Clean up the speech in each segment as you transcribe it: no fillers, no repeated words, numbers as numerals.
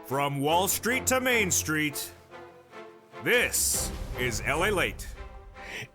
From Wall Street to Main Street, this is Lalate.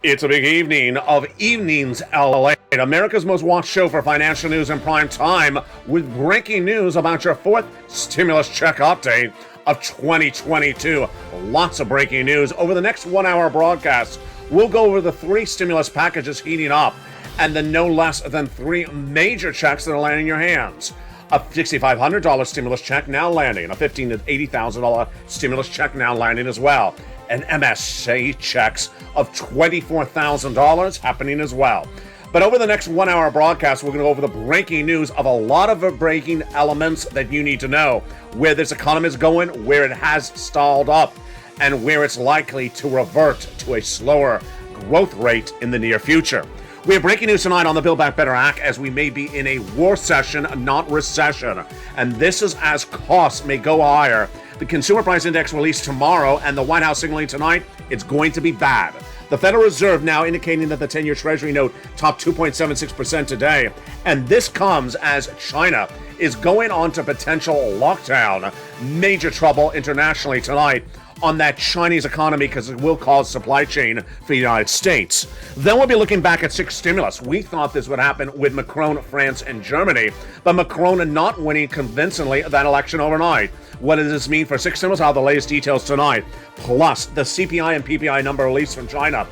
It's a big evening of Evenings Lalate, America's most watched show for financial news in prime time, with breaking news about your fourth stimulus check update of 2022. Lots of breaking news. Over the next 1 hour broadcast, we'll go over the three stimulus packages heating up and the no less than three major checks that are landing in your hands. A $6,500 stimulus check now landing, a $15,000 to $80,000 stimulus check now landing as well, and MSA checks of $24,000 happening as well. But over the next 1 hour broadcast, we're going to go over the breaking news of a lot of the breaking elements that you need to know, where this economy is going, where it has stalled up, and where it's likely to revert to a slower growth rate in the near future. We have breaking news tonight on the Build Back Better Act, as we may be in a war session, not recession. And this is as costs may go higher. The Consumer Price Index released tomorrow, and the White House signaling tonight it's going to be bad. The Federal Reserve now indicating that the 10-year Treasury note topped 2.76% today. And this comes as China is going on to potential lockdown. Major trouble internationally tonight on that Chinese economy, because it will cause supply chain for the United States. Then we'll be looking back at six stimulus. We thought this would happen with Macron, France, and Germany, but Macron not winning convincingly that election overnight. What does this mean for six stimulus? I'll have the latest details tonight. Plus, the CPI and PPI number released from China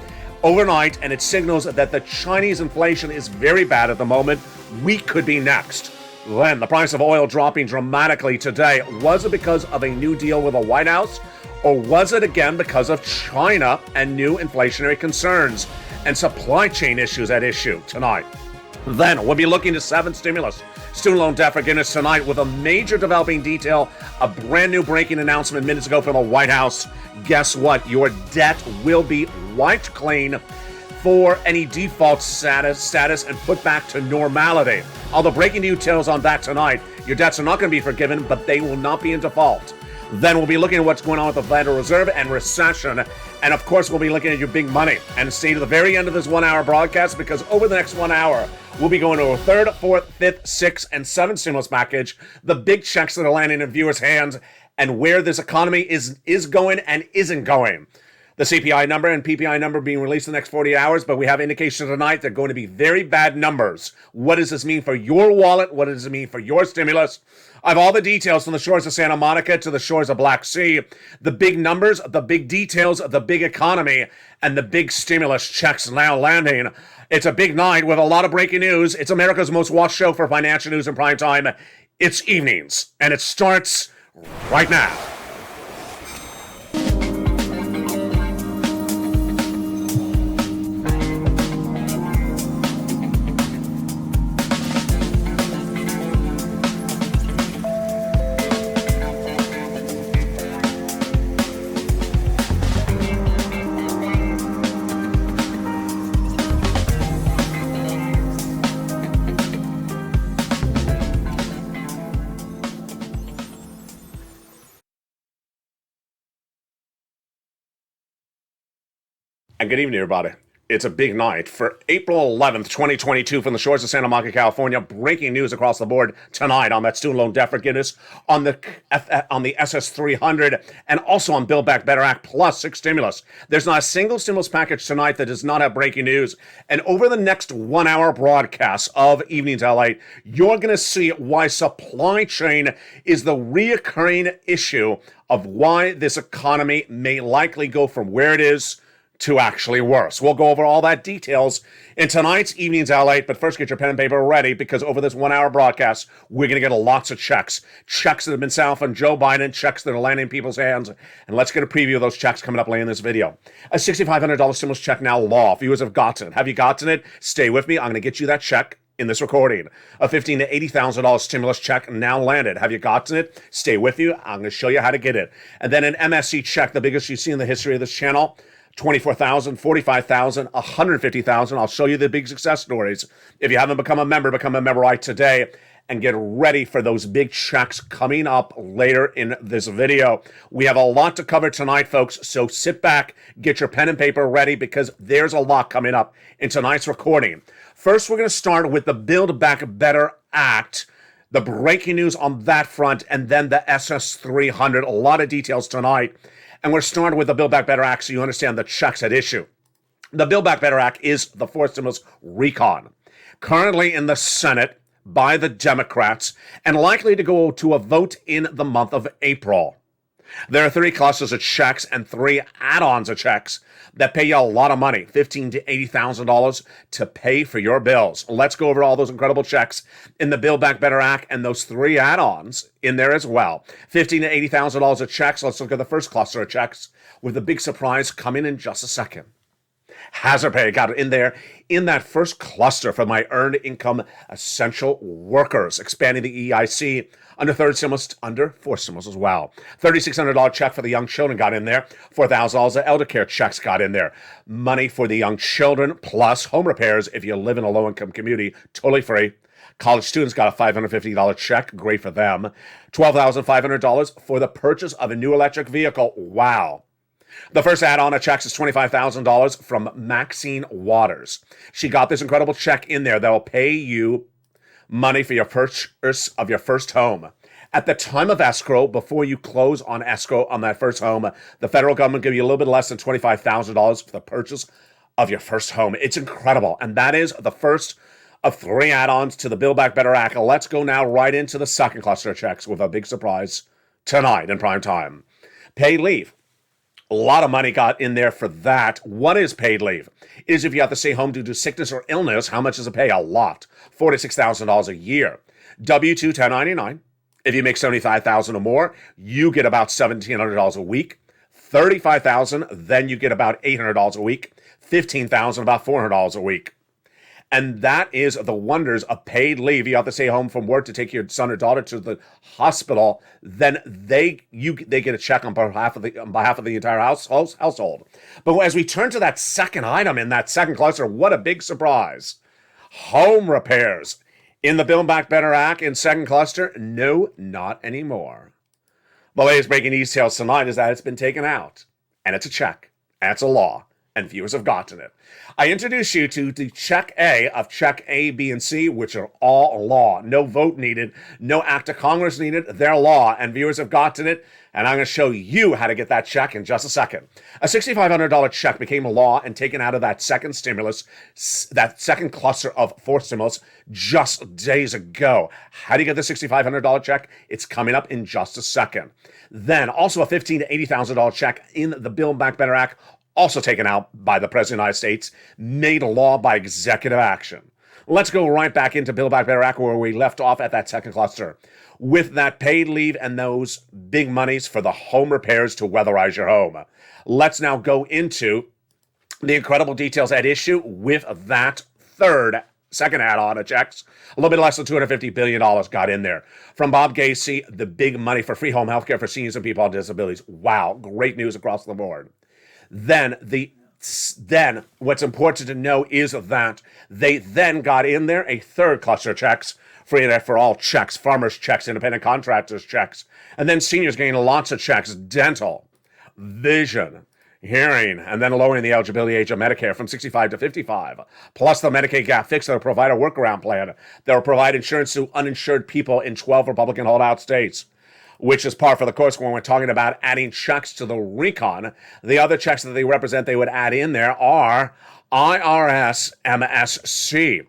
overnight, and it signals that the Chinese inflation is very bad at the moment. We could be next. Then, the price of oil dropping dramatically today. Was it because of a new deal with the White House? Or was it again because of China and new inflationary concerns and supply chain issues at issue tonight? Then we'll be looking to seven stimulus student loan debt forgiveness tonight with a major developing detail, a brand new breaking announcement minutes ago from the White House. Guess what? Your debt will be wiped clean for any default status and put back to normality. All the breaking details on that tonight. Your debts are not going to be forgiven, but they will not be in default. Then we'll be looking at what's going on with the Federal Reserve and recession. And of course, we'll be looking at your big money. And stay to the very end of this 1 hour broadcast, because over the next 1 hour, we'll be going over third, fourth, fifth, sixth, and seventh stimulus package, the big checks that are landing in viewers' hands, and where this economy is going and isn't going. The CPI number and PPI number being released in the next 48 hours, but we have indications tonight they're going to be very bad numbers. What does this mean for your wallet? What does it mean for your stimulus? I have all the details from the shores of Santa Monica to the shores of Black Sea. The big numbers, the big details, the big economy, and the big stimulus checks now landing. It's a big night with a lot of breaking news. It's America's most watched show for financial news in prime time. It's Evenings, and it starts right now. And good evening, everybody. It's a big night for April 11th, 2022 from the shores of Santa Monica, California. Breaking news across the board tonight on that student loan debt forgiveness, on the SS300, and also on Build Back Better Act plus six stimulus. There's not a single stimulus package tonight that does not have breaking news. And over the next 1 hour broadcast of Evenings LA, you're going to see why supply chain is the reoccurring issue of why this economy may likely go from where it is to actually worse. We'll go over all that details in tonight's Evenings LA, but first get your pen and paper ready, because over this 1 hour broadcast, we're going to get lots of checks. Checks that have been sent out from Joe Biden, checks that are landing in people's hands, and let's get a preview of those checks coming up later in this video. A $6,500 stimulus check now law. Viewers have gotten it. Have you gotten it? Stay with me. I'm going to get you that check in this recording. A $15,000 to $80,000 stimulus check now landed. Have you gotten it? Stay with you. I'm going to show you how to get it. And then an MSC check, the biggest you've seen in the history of this channel. $24,000, $45,000, $150,000. I'll show you the big success stories. If you haven't become a member right today, and get ready for those big checks coming up later in this video. We have a lot to cover tonight, folks, so sit back, get your pen and paper ready, because there's a lot coming up in tonight's recording. First, we're going to start with the Build Back Better Act The breaking news on that front, and then the SS300. A lot of details tonight. And we're starting with the Build Back Better Act so you understand the checks at issue. The Build Back Better Act is the fourth stimulus recon. Currently in the Senate by the Democrats and likely to go to a vote in the month of April. There are 3 clusters of checks and 3 add-ons of checks that pay you a lot of money, $15,000 to $80,000 to pay for your bills. Let's go over all those incredible checks in the Build Back Better Act and those 3 add-ons in there as well. $15,000 to $80,000 of checks. Let's look at the first cluster of checks with the big surprise coming in just a second. Hazard pay got it in there in that first cluster for my earned income essential workers, expanding the EIC under third stimulus, under fourth stimulus as well. $3,600 check for the young children got in there. $4,000 of elder care checks got in there. Money for the young children plus home repairs if you live in a low-income community, totally free. College students got a $550 check, great for them. $12,500 for the purchase of a new electric vehicle. Wow. The first add-on of checks is $25,000 from Maxine Waters. She got this incredible check in there that will pay you money for your purchase of your first home. At the time of escrow, before you close on escrow on that first home, the federal government will give you a little bit less than $25,000 for the purchase of your first home. It's incredible. And that is the first of 3 add-ons to the Build Back Better Act. Let's go now right into the second cluster of checks with a big surprise tonight in prime time. Paid leave. A lot of money got in there for that. What is paid leave? It is if you have to stay home due to sickness or illness. How much does it pay? A lot. $4,000 to $6,000 a year. W-2 1099. If you make $75,000 or more, you get about $1,700 a week. $35,000, then you get about $800 a week. $15,000, about $400 a week. And that is the wonders of paid leave. You have to stay home from work to take your son or daughter to the hospital. Then they get a check on behalf of the entire household. But as we turn to that second item in that second cluster, what a big surprise! Home repairs in the Build Back Better Act in second cluster. No, not anymore. The latest breaking details tonight is that it's been taken out, and it's a check, and it's a law, and viewers have gotten it. I introduce you to the Check A of Check A, B, and C, which are all law. No vote needed, no act of Congress needed. They're law, and viewers have gotten it, and I'm going to show you how to get that check in just a second. A $6,500 check became a law and taken out of that second stimulus, that second cluster of fourth stimulus, just days ago. How do you get the $6,500 check? It's coming up in just a second. Then, also a $15,000 to $80,000 check in the Build Back Better Act, also taken out by the President of the United States, made a law by executive action. Let's go right back into Build Back Better Act where we left off at that second cluster. With that paid leave and those big monies for the home repairs to weatherize your home. Let's now go into the incredible details at issue with that second add-on of checks. A little bit less than $250 billion got in there. From Bob Gacy, the big money for free home health care for seniors and people with disabilities. Wow, great news across the board. Then what's important to know is that they then got in there a third cluster of checks, free and for all checks, farmers checks, independent contractors checks, and then seniors getting lots of checks, dental, vision, hearing, and then lowering the eligibility age of Medicare from 65 to 55, plus the Medicaid gap fix that will provide a workaround plan that will provide insurance to uninsured people in 12 Republican holdout states, which is par for the course when we're talking about adding checks to the recon. The other checks that they represent they would add in there are IRS MSC.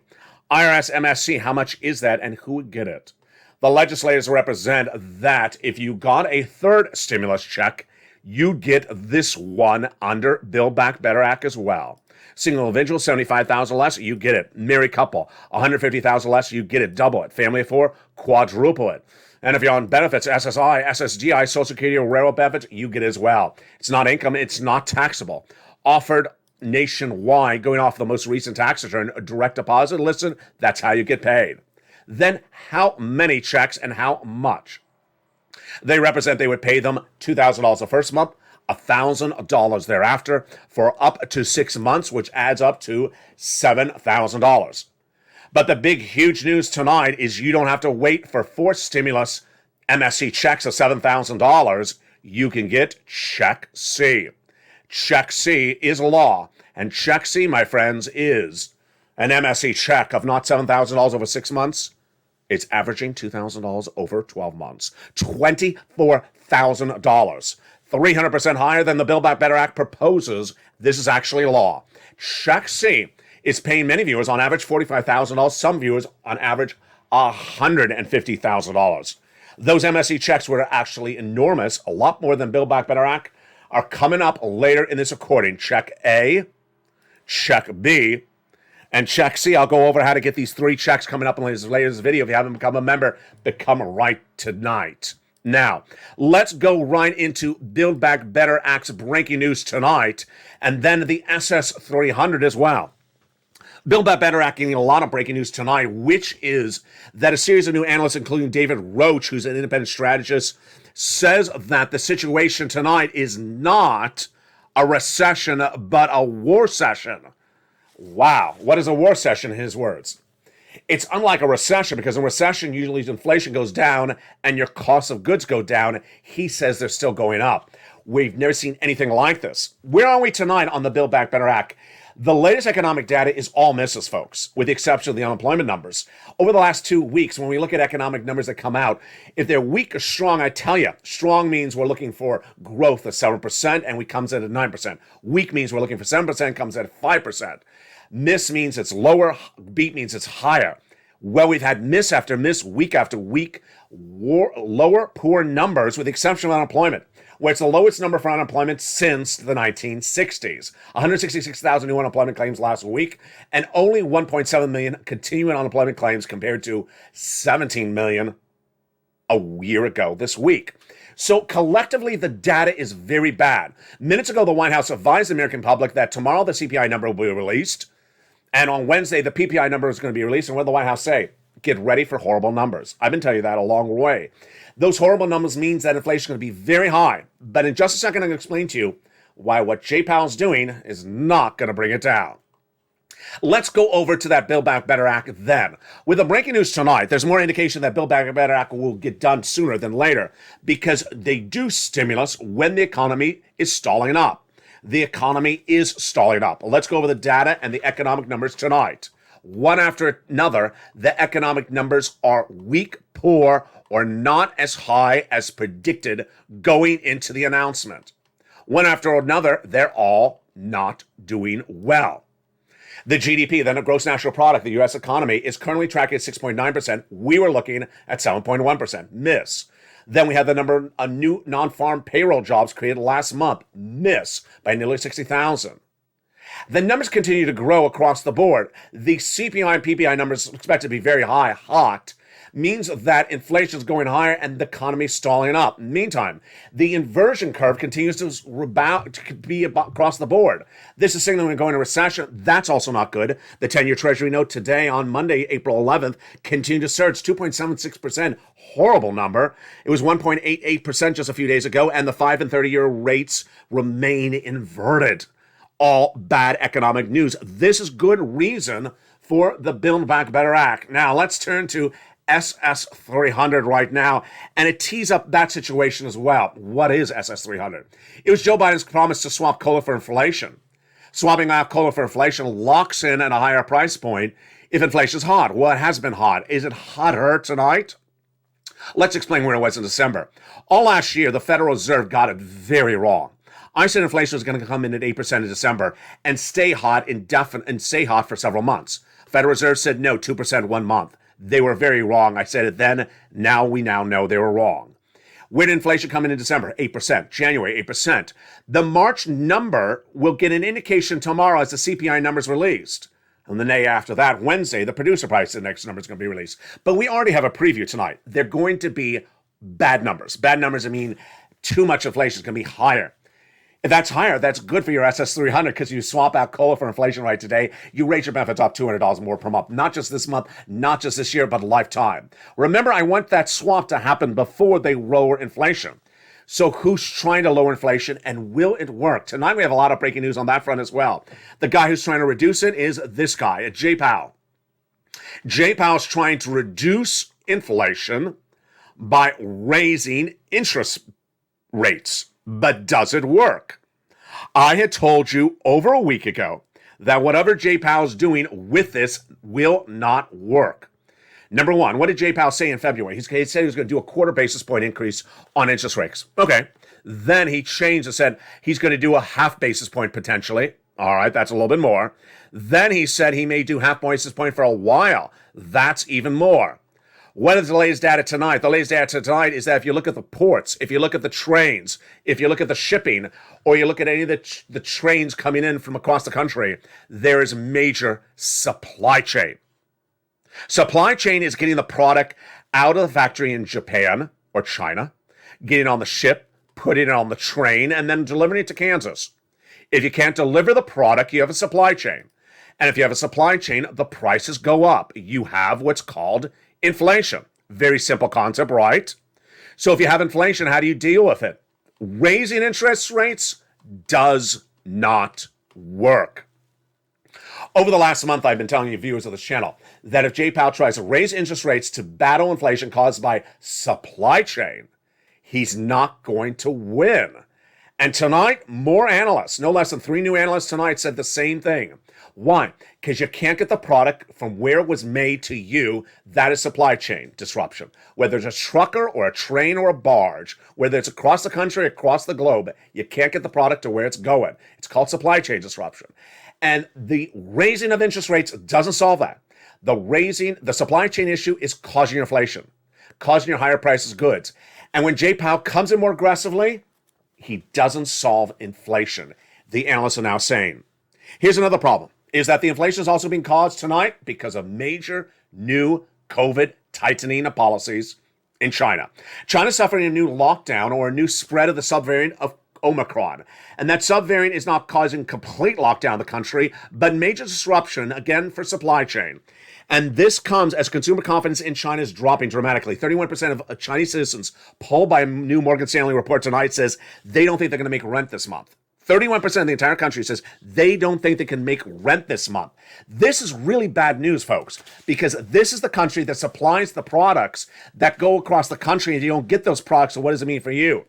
IRS MSC, how much is that and who would get it? The legislators represent that if you got a third stimulus check, you get this one under Build Back Better Act as well. Single individual, $75,000 less, you get it. Married couple, $150,000 less, you get it. Double it. Family of 4, quadruple it. And if you're on benefits, SSI, SSDI, Social Security, or railroad benefits, you get it as well. It's not income, it's not taxable. Offered nationwide, going off the most recent tax return, a direct deposit. Listen, that's how you get paid. Then how many checks and how much? They represent they would pay them $2,000 the first month, $1,000 thereafter for up to 6 months, which adds up to $7,000. But the big, huge news tonight is you don't have to wait for fourth stimulus MSC checks of $7,000. You can get Check C. Check C is law, and Check C, my friends, is an MSC check of not $7,000 over 6 months. It's averaging $2,000 over 12 months. $24,000. 300% higher than the Build Back Better Act proposes. This is actually law. Check C is paying many viewers on average $45,000. Some viewers on average $150,000. Those MSE checks were actually enormous, a lot more than Build Back Better Act, are coming up later in this recording. Check A, check B, and check C. I'll go over how to get these 3 checks coming up in this latest video. If you haven't become a member, become right tonight. Now, let's go right into Build Back Better Act's breaking news tonight, and then the SS300 as well. Build Back Better Act getting a lot of breaking news tonight, which is that a series of new analysts, including David Roach, who's an independent strategist, says that the situation tonight is not a recession, but a war session. Wow. What is a war session, in his words? It's unlike a recession, because in a recession, usually inflation goes down and your cost of goods go down. He says they're still going up. We've never seen anything like this. Where are we tonight on the Build Back Better Act? The latest economic data is all misses, folks, with the exception of the unemployment numbers. Over the last 2 weeks, when we look at economic numbers that come out, if they're weak or strong, I tell you, strong means we're looking for growth of 7%, and we comes in at 9%. Weak means we're looking for 7%, comes in at 5%. Miss means it's lower, beat means it's higher. Well, we've had miss after miss, week after week, lower, poor numbers, with the exception of unemployment, where it's the lowest number for unemployment since the 1960s. 166,000 new unemployment claims last week, and only 1.7 million continuing unemployment claims compared to 17 million a year ago this week. So collectively, the data is very bad. Minutes ago, the White House advised the American public that tomorrow the CPI number will be released, and on Wednesday, the PPI number is going to be released. And what did the White House say? Get ready for horrible numbers. I've been telling you that a long way. Those horrible numbers means that inflation is going to be very high. But in just a second, I'm going to explain to you why what Jay Powell's doing is not going to bring it down. Let's go over to that Build Back Better Act then. With the breaking news tonight, there's more indication that Build Back Better Act will get done sooner than later, because they do stimulus when the economy is stalling up. The economy is stalling up. Let's go over the data and the economic numbers tonight. One after another, the economic numbers are weak, poor, or not as high as predicted going into the announcement. One after another, they're all not doing well. The GDP, the gross national product, the U.S. economy, is currently tracking at 6.9%. We were looking at 7.1%. Miss. Then we have the number of new non-farm payroll jobs created last month. Miss by nearly 60,000. The numbers continue to grow across the board. The CPI and PPI numbers expect to be very high, hot, means that inflation is going higher and the economy is stalling up. Meantime, the inversion curve continues to rebound, to be across the board. This is signaling we're going into recession. That's also not good. The 10-year Treasury note today on Monday, April 11th, continued to surge 2.76%. Horrible number. It was 1.88% just a few days ago, and the 5 and 30-year rates remain inverted. All bad economic news. This is good reason for the Build Back Better Act. Now, let's turn to SS300 right now, and it tees up that situation as well. What is SS300? It was Joe Biden's promise to swap cola for inflation. Swapping out cola for inflation locks in at a higher price point if inflation is hot. Well, it has been hot. Is it hotter tonight? Let's explain where it was in December. All last year, the Federal Reserve got it very wrong. I said inflation was going to come in at 8% in December and stay hot for several months. Federal Reserve said no, 2% 1 month. They were very wrong. I said it then. Now we know they were wrong. Where did inflation come in December? 8%. January, 8%. The March number will get an indication tomorrow as the CPI numbers released. And the day after that, Wednesday, the producer price index number is going to be released. But we already have a preview tonight. They're going to be bad numbers. Bad numbers, I mean, too much inflation is going to be higher. If that's higher, that's good for your SS300 because you swap out cola for inflation right today. You raise your benefits up $200 more per month. Not just this month, not just this year, but a lifetime. Remember, I want that swap to happen before they lower inflation. So who's trying to lower inflation, and will it work? Tonight we have a lot of breaking news on that front as well. The guy who's trying to reduce it is this guy, Jay Powell. Jay Powell's trying to reduce inflation by raising interest rates. But does it work? I had told you over a week ago that whatever Jay Powell's doing with this will not work. Number one, what did Jay Powell say in February? He said he was going to do a quarter basis point increase on interest rates. Okay. Then he changed and said he's going to do a half basis point potentially. All right, that's a little bit more. Then he said he may do half basis point for a while. That's even more. What is the latest data tonight? The latest data tonight is that if you look at the ports, if you look at the trains, if you look at the shipping, or you look at any of the trains coming in from across the country, there is major supply chain. Supply chain is getting the product out of the factory in Japan or China, getting it on the ship, putting it on the train, and then delivering it to Kansas. If you can't deliver the product, you have a supply chain. And if you have a supply chain, the prices go up. You have what's called inflation. Very simple concept, right? So if you have inflation, how do you deal with it? Raising interest rates does not work. Over the last month, I've been telling you, viewers of this channel, that if Jay Powell tries to raise interest rates to battle inflation caused by supply chain, he's not going to win. And tonight, more analysts, no less than 3 new analysts tonight, said the same thing. Why? Because you can't get the product from where it was made to you. That is supply chain disruption. Whether it's a trucker or a train or a barge, whether it's across the country, across the globe, you can't get the product to where it's going. It's called supply chain disruption. And the raising of interest rates doesn't solve that. The supply chain issue is causing inflation, causing your higher prices of goods. And when Jay Powell comes in more aggressively, he doesn't solve inflation, the analysts are now saying. Here's another problem, is that the inflation is also being caused tonight because of major new COVID tightening of policies in China. China's suffering a new lockdown or a new spread of the subvariant of Omicron. And that subvariant is not causing complete lockdown of the country, but major disruption, again, for supply chain. And this comes as consumer confidence in China is dropping dramatically. 31% of Chinese citizens polled by a new Morgan Stanley report tonight says they don't think they're going to make rent this month. 31% of the entire country says they don't think they can make rent this month. This is really bad news, folks, because this is the country that supplies the products that go across the country, and you don't get those products. So what does it mean for you?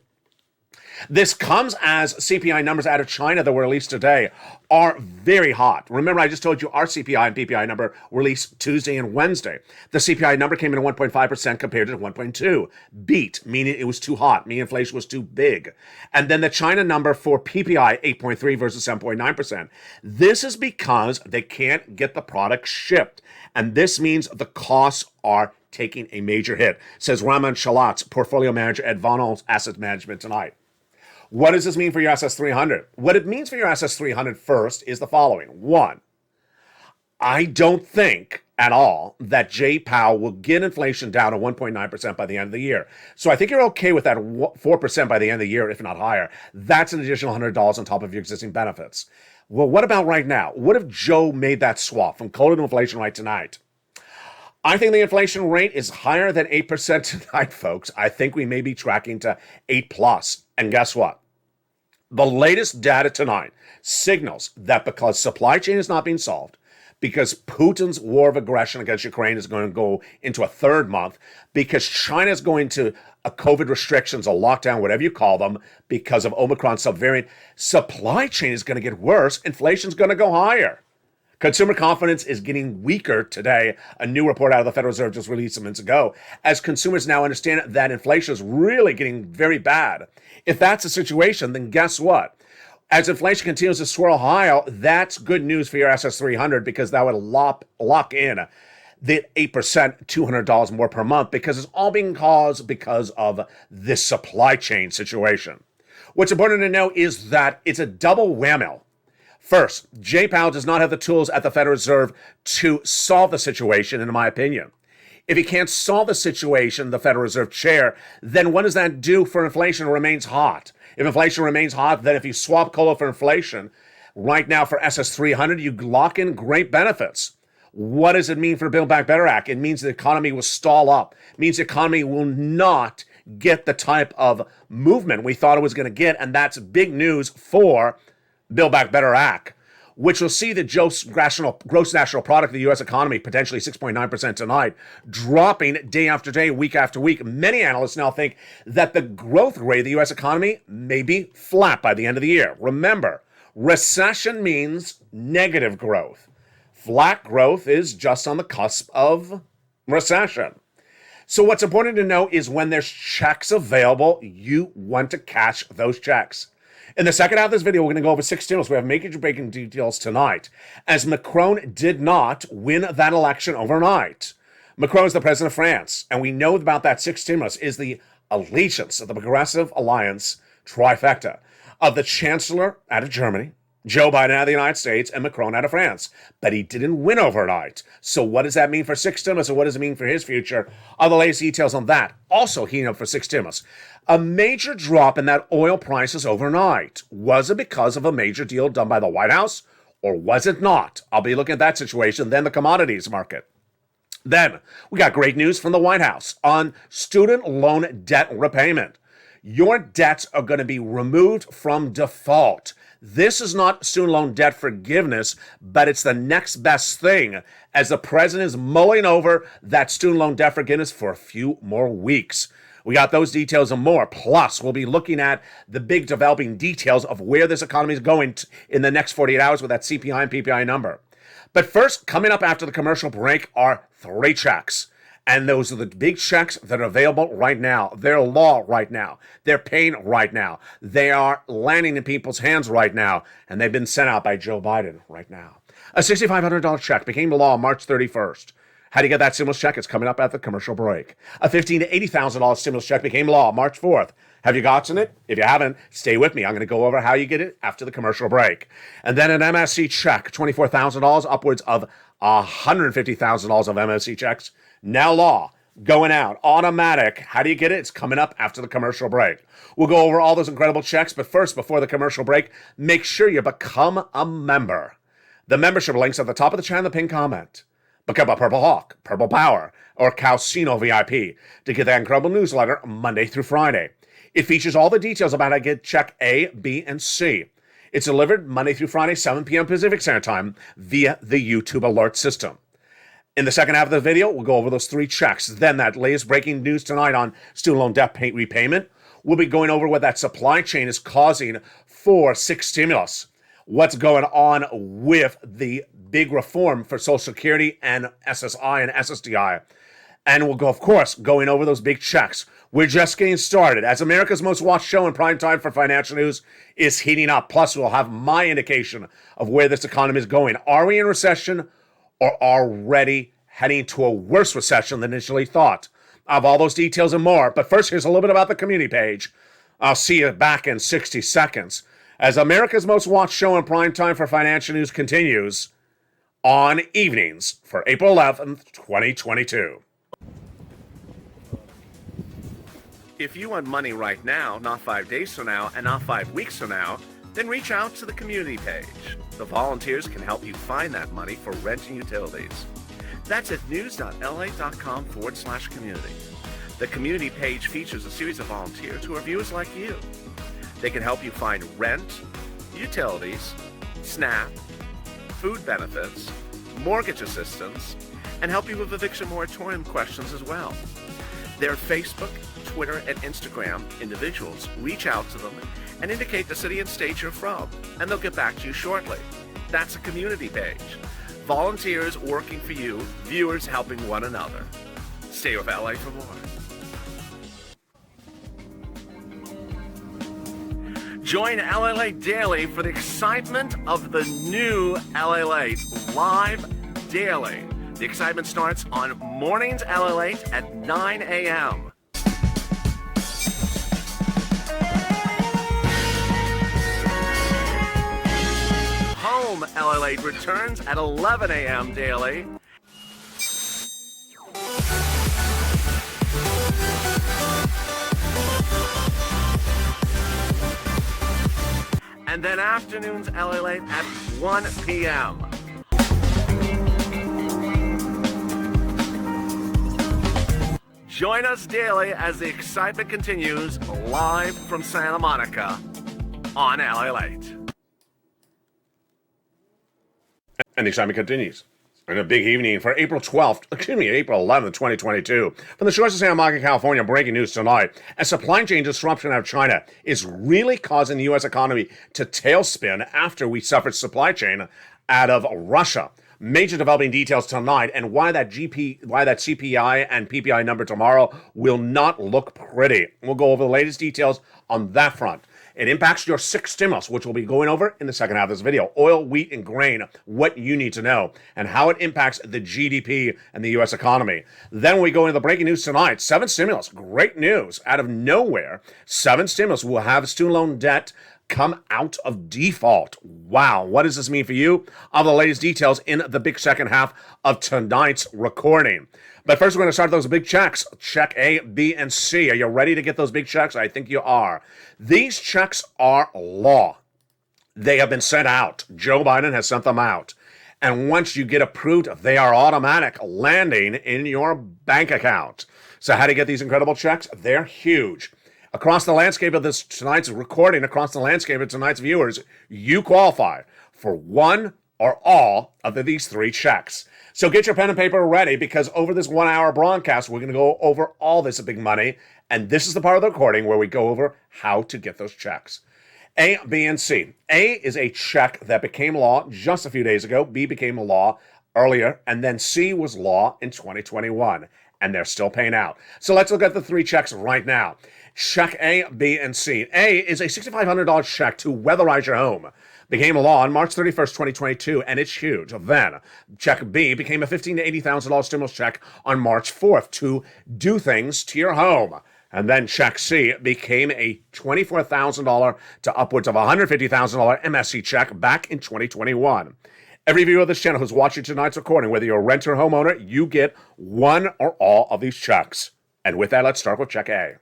This comes as CPI numbers out of China that were released today are very hot. Remember, I just told you our CPI and PPI number released Tuesday and Wednesday. The CPI number came in at 1.5% compared to 1.2. Beat, meaning it was too hot, meaning inflation was too big. And then the China number for PPI, 8.3 versus 7.9%. This is because they can't get the product shipped. And this means the costs are taking a major hit, says Raman Shalatz, portfolio manager at Von Asset Management tonight. What does this mean for your SS300? What it means for your SS300 first is the following. One, I don't think at all that Jay Powell will get inflation down to 1.9% by the end of the year. So I think you're okay with that 4% by the end of the year, if not higher. That's an additional $100 on top of your existing benefits. Well, what about right now? What if Joe made that swap from coal to inflation right tonight? I think the inflation rate is higher than 8% tonight, folks. I think we may be tracking to 8 plus. And guess what? The latest data tonight signals that because supply chain is not being solved, because Putin's war of aggression against Ukraine is going to go into a third month, because China is going to a COVID restrictions, a lockdown, whatever you call them, because of Omicron subvariant, supply chain is going to get worse. Inflation is going to go higher. Consumer confidence is getting weaker today. A new report out of the Federal Reserve just released some minutes ago, as consumers now understand that inflation is really getting very bad. If that's the situation, then guess what? As inflation continues to swirl higher, that's good news for your SS300 because that would lock in the 8%, $200 more per month, because it's all being caused because of this supply chain situation. What's important to know is that it's a double whammy. First, Jay Powell does not have the tools at the Federal Reserve to solve the situation, in my opinion. If he can't solve the situation, the Federal Reserve chair, then what does that do for inflation remains hot? If inflation remains hot, then if you swap COLA for inflation, right now for SS300, you lock in great benefits. What does it mean for Build Back Better Act? It means the economy will stall up. It means the economy will not get the type of movement we thought it was going to get, and that's big news for Build Back Better Act, which will see the gross national product of the U.S. economy, potentially 6.9% tonight, dropping day after day, week after week. Many analysts now think that the growth rate of the U.S. economy may be flat by the end of the year. Remember, recession means negative growth. Flat growth is just on the cusp of recession. So what's important to know is when there's checks available, you want to cash those checks. In the second half of this video, we're going to go over 6 stimulus. We have major breaking details tonight, as Macron did not win that election overnight. Macron is the president of France, and we know about that 6 stimulus is the allegiance of the Progressive Alliance trifecta of the Chancellor out of Germany, Joe Biden out of the United States, and Macron out of France. But he didn't win overnight. So what does that mean for 6 stimulus, and what does it mean for his future? All the latest details on that. Also heating up for 6 stimulus. A major drop in that oil prices overnight. Was it because of a major deal done by the White House, or was it not? I'll be looking at that situation, then the commodities market. Then we got great news from the White House on student loan debt repayment. Your debts are going to be removed from default. This is not student loan debt forgiveness, but it's the next best thing, as the president is mulling over that student loan debt forgiveness for a few more weeks. We got those details and more. Plus, we'll be looking at the big developing details of where this economy is going in the next 48 hours with that CPI and PPI number. But first, coming up after the commercial break are 3 checks. And those are the big checks that are available right now. They're law right now. They're paying right now. They are landing in people's hands right now. And they've been sent out by Joe Biden right now. A $6,500 check became law March 31st. How do you get that stimulus check? It's coming up at the commercial break. A $15,000 to $80,000 stimulus check became law March 4th. Have you gotten it? If you haven't, stay with me. I'm going to go over how you get it after the commercial break. And then an MSC check, $24,000, upwards of $150,000 of MSC checks. Now law, going out, automatic. How do you get it? It's coming up after the commercial break. We'll go over all those incredible checks, but first, before the commercial break, make sure you become a member. The membership link's at the top of the channel, the pinned comment. Become a Purple Hawk, Purple Power, or Calcino VIP to get that incredible newsletter Monday through Friday. It features all the details about how to get check A, B, and C. It's delivered Monday through Friday, 7 p.m. Pacific Standard Time via the YouTube alert system. In the second half of the video, we'll go over those 3 checks. Then that latest breaking news tonight on student loan debt repayment. We'll be going over what that supply chain is causing for 6 stimulus. What's going on with the big reform for Social Security and SSI and SSDI. And we'll go, of course, going over those big checks. We're just getting started, as America's most watched show in prime time for financial news is heating up. Plus, we'll have my indication of where this economy is going. Are we in recession, or are already heading to a worse recession than initially thought? I have all those details and more. But first, here's a little bit about the community page. I'll see you back in 60 seconds. As America's most watched show in prime time for financial news continues on evenings for April 11th, 2022. If you want money right now, not 5 days from now, and not 5 weeks from now, then reach out to the community page. The volunteers can help you find that money for rent and utilities. That's at news.la.com/community. The community page features a series of volunteers who are viewers like you. They can help you find rent, utilities, SNAP, food benefits, mortgage assistance, and help you with eviction moratorium questions as well. Their Facebook, Twitter, and Instagram individuals reach out to them and indicate the city and state you're from, and they'll get back to you shortly. That's a community page. Volunteers working for you, viewers helping one another. Stay with LA for more. Join Lalate Daily for the excitement of the new Lalate live daily. The excitement starts on mornings Lalate at 9 a.m. Home Lalate returns at 11 a.m. daily. And then afternoons Lalate at 1 p.m. Join us daily as the excitement continues live from Santa Monica on Lalate. And the excitement continues. And a big evening for April 11th, 2022. From the shores of Santa Monica, California, breaking news tonight. A supply chain disruption out of China is really causing the U.S. economy to tailspin after we suffered supply chain out of Russia. Major developing details tonight, and why that CPI and PPI number tomorrow will not look pretty. We'll go over the latest details on that front. It impacts your sixth stimulus, which we'll be going over in the second half of this video. Oil, wheat, and grain, what you need to know, and how it impacts the GDP and the U.S. economy. Then we go into the breaking news tonight. 7 stimulus, great news. Out of nowhere, 7 stimulus will have student loan debt come out of default. Wow, what does this mean for you? All the latest details in the big second half of tonight's recording. But first, we're going to start those big checks. Check A, B, and C. Are you ready to get those big checks? I think you are. These checks are law. They have been sent out. Joe Biden has sent them out. And once you get approved, they are automatic landing in your bank account. So how do you get these incredible checks? They're huge. Across the landscape of tonight's recording, across the landscape of tonight's viewers, you qualify for one or all of these 3 checks. So get your pen and paper ready, because over this 1-hour broadcast, we're going to go over all this big money. And this is the part of the recording where we go over how to get those checks. A, B, and C. A is a check that became law just a few days ago. B became law earlier. And then C was law in 2021. And they're still paying out. So let's look at the 3 checks right now. Check A, B, and C. A is a $6,500 check to weatherize your home. Became a law on March 31st, 2022, and it's huge. Then, check B became a $15,000 to $80,000 stimulus check on March 4th to do things to your home. And then check C became a $24,000 to upwards of $150,000 MSC check back in 2021. Every viewer of this channel who's watching tonight's recording, whether you're a renter or homeowner, you get one or all of these checks. And with that, let's start with check A.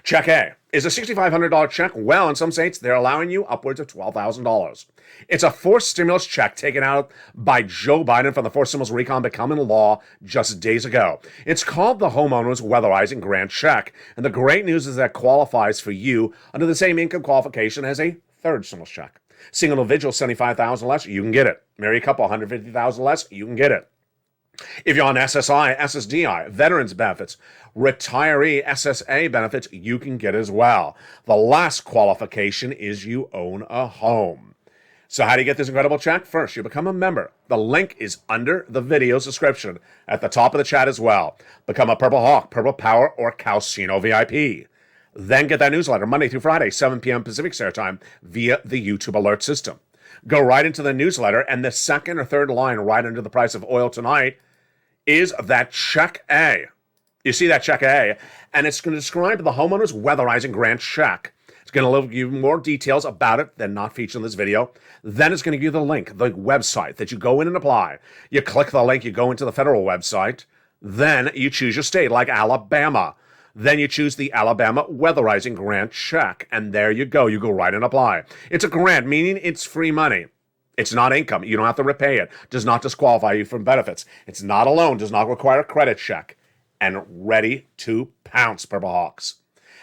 Check A is a $6,500 check. Well, in some states, they're allowing you upwards of $12,000. It's a forced stimulus check taken out by Joe Biden from the forced stimulus recon becoming law just days ago. It's called the Homeowners Weatherizing Grant Check. And the great news is that it qualifies for you under the same income qualification as a third stimulus check. Single individual, $75,000 less, you can get it. Married couple, $150,000 less, you can get it. If you're on SSI, SSDI, veterans benefits, retiree SSA benefits, you can get as well. The last qualification is you own a home. So how do you get this incredible check? First, you become a member. The link is under the video's description, at the top of the chat as well. Become a Purple Hawk, Purple Power, or Calcino VIP. Then get that newsletter Monday through Friday, 7 p.m. Pacific Standard Time via the YouTube alert system. Go right into the newsletter, and the second or third line right under the price of oil tonight is that check A. You see that check A, and it's going to describe the Homeowners Weatherizing Grant Check. It's going to give you more details about it than not featured in this video. Then it's going to give you the link, the website that you go in and apply. You click the link, you go into the federal website. Then you choose your state, like Alabama. Then you choose the Alabama Weatherizing Grant Check, and there you go. You go right and apply. It's a grant, meaning it's free money. It's not income. You don't have to repay it. Does not disqualify you from benefits. It's not a loan. Does not require a credit check. And ready to pounce, Purple Hawks.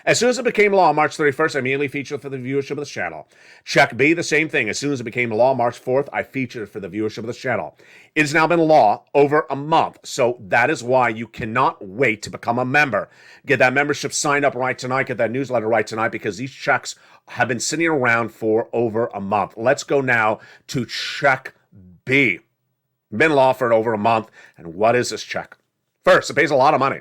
As soon as it became law March 31st, I immediately featured for the viewership of this channel. Check B, the same thing. As soon as it became law March 4th, I featured for the viewership of this channel. It has now been law over a month, so that is why you cannot wait to become a member. Get that membership signed up right tonight. Get that newsletter right tonight, because these checks have been sitting around for over a month. Let's go now to check B. Been law for over a month, and what is this check? First, it pays a lot of money.